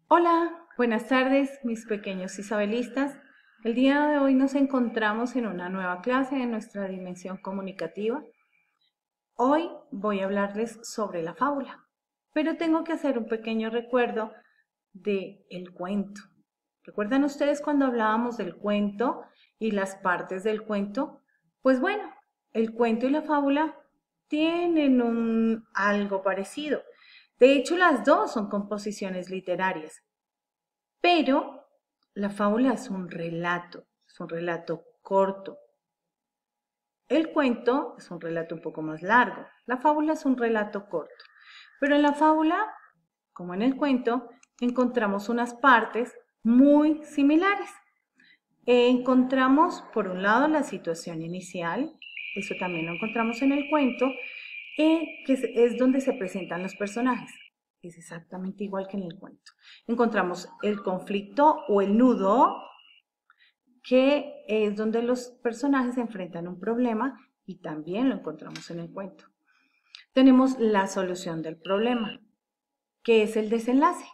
Hola, buenas tardes, mis pequeños isabelistas. El día de hoy nos encontramos en una nueva clase de nuestra dimensión comunicativa. Hoy voy a hablarles sobre la fábula, pero tengo que hacer un pequeño recuerdo del cuento. ¿Recuerdan ustedes cuando hablábamos del cuento y las partes del cuento? Pues bueno, el cuento y la fábula tienen algo parecido. De hecho, las dos son composiciones literarias. Pero la fábula es un relato corto. El cuento es un relato un poco más largo. La fábula es un relato corto. Pero en la fábula, como en el cuento, encontramos unas partes muy similares. Encontramos, por un lado, la situación inicial, eso también lo encontramos en el cuento, que es donde se presentan los personajes. Es exactamente igual que en el cuento. Encontramos el conflicto o el nudo, que es donde los personajes enfrentan un problema y también lo encontramos en el cuento. Tenemos la solución del problema, que es el desenlace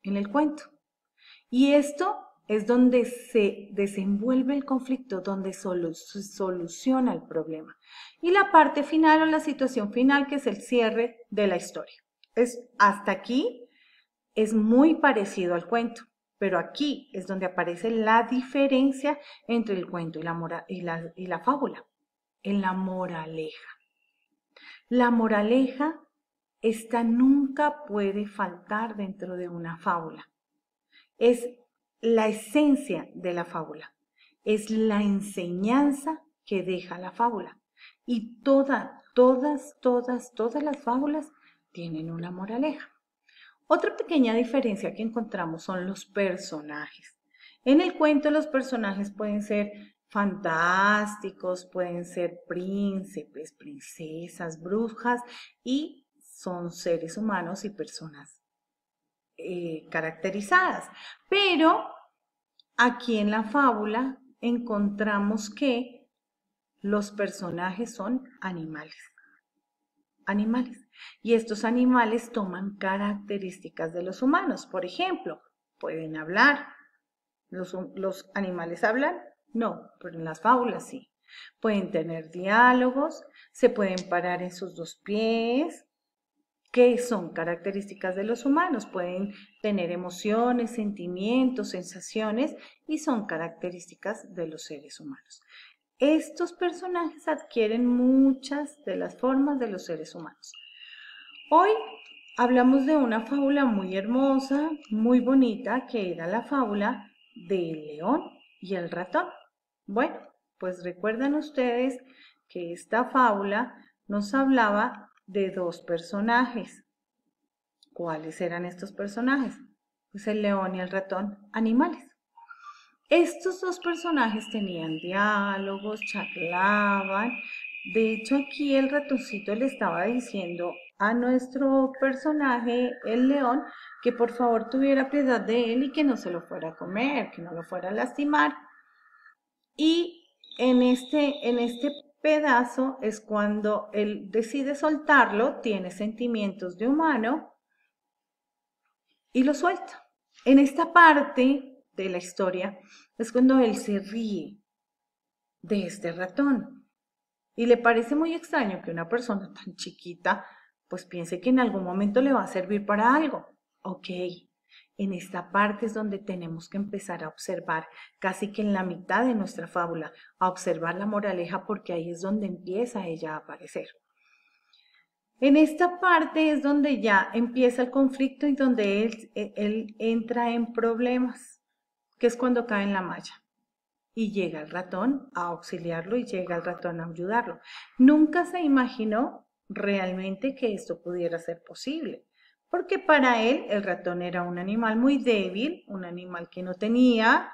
en el cuento. Y esto es donde se desenvuelve el conflicto, donde se soluciona el problema. Y la parte final o la situación final, que es el cierre de la historia. Hasta aquí es muy parecido al cuento, pero aquí es donde aparece la diferencia entre el cuento y la fábula, en la moraleja. La moraleja, esta nunca puede faltar dentro de una fábula. Es la esencia de la fábula, es la enseñanza que deja la fábula. Y todas las fábulas tienen una moraleja. Otra pequeña diferencia que encontramos son los personajes. En el cuento los personajes pueden ser fantásticos, pueden ser príncipes, princesas, brujas y son seres humanos y personas caracterizadas. Pero aquí en la fábula encontramos que los personajes son animales. Animales. Y estos animales toman características de los humanos. Por ejemplo, pueden hablar. ¿Los animales hablan? No, pero en las fábulas sí. Pueden tener diálogos, se pueden parar en sus dos pies, que son características de los humanos. Pueden tener emociones, sentimientos, sensaciones y son características de los seres humanos. Estos personajes adquieren muchas de las formas de los seres humanos. Hoy hablamos de una fábula muy hermosa, muy bonita, que era la fábula del león y el ratón. Bueno, pues recuerdan ustedes que esta fábula nos hablaba de dos personajes. ¿Cuáles eran estos personajes? Pues el león y el ratón, animales. Estos dos personajes tenían diálogos, charlaban. De hecho, aquí el ratoncito le estaba diciendo a nuestro personaje, el león, que por favor tuviera piedad de él y que no se lo fuera a comer, que no lo fuera a lastimar. Y en este pedazo es cuando él decide soltarlo, tiene sentimientos de humano y lo suelta. En esta parte de la historia es cuando él se ríe de este ratón y le parece muy extraño que una persona tan chiquita pues piense que en algún momento le va a servir para algo. Ok, en esta parte es donde tenemos que empezar a observar, casi que en la mitad de nuestra fábula, a observar la moraleja porque ahí es donde empieza ella a aparecer. En esta parte es donde ya empieza el conflicto y donde él entra en problemas, que es cuando cae en la malla. Y llega el ratón a auxiliarlo y llega el ratón a ayudarlo. Nunca se imaginó realmente que esto pudiera ser posible, porque para él el ratón era un animal muy débil, un animal que no tenía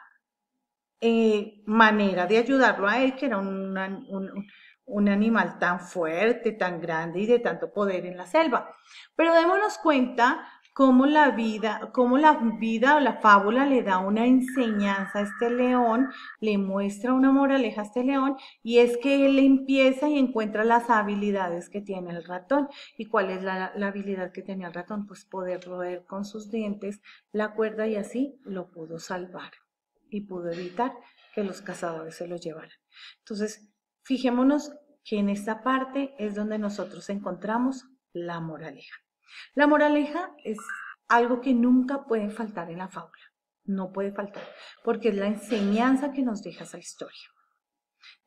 manera de ayudarlo a él, que era un animal tan fuerte, tan grande y de tanto poder en la selva. Pero démonos cuenta cómo la vida o la fábula le da una enseñanza a este león, le muestra una moraleja a este león, y es que él empieza y encuentra las habilidades que tiene el ratón. ¿Y cuál es la habilidad que tenía el ratón? Pues poder roer con sus dientes la cuerda, y así lo pudo salvar y pudo evitar que los cazadores se lo llevaran. Entonces, fijémonos que en esta parte es donde nosotros encontramos la moraleja. La moraleja es algo que nunca puede faltar en la fábula, no puede faltar, porque es la enseñanza que nos deja esa historia.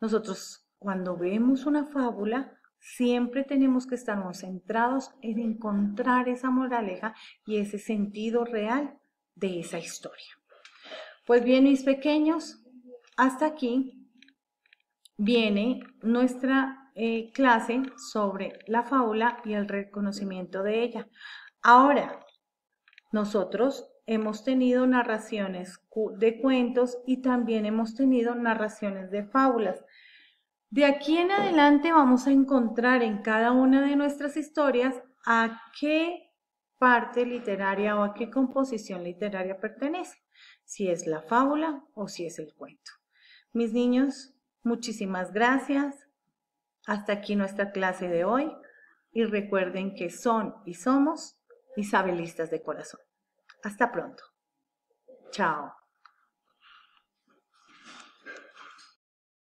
Nosotros, cuando vemos una fábula, siempre tenemos que estar centrados en encontrar esa moraleja y ese sentido real de esa historia. Pues bien, mis pequeños, hasta aquí viene nuestra clase sobre la fábula y el reconocimiento de ella. Ahora, nosotros hemos tenido narraciones de cuentos y también hemos tenido narraciones de fábulas. De aquí en adelante vamos a encontrar en cada una de nuestras historias a qué parte literaria o a qué composición literaria pertenece, si es la fábula o si es el cuento. Mis niños, muchísimas gracias. Hasta aquí nuestra clase de hoy, y recuerden que son y somos isabelistas de corazón. Hasta pronto. Chao.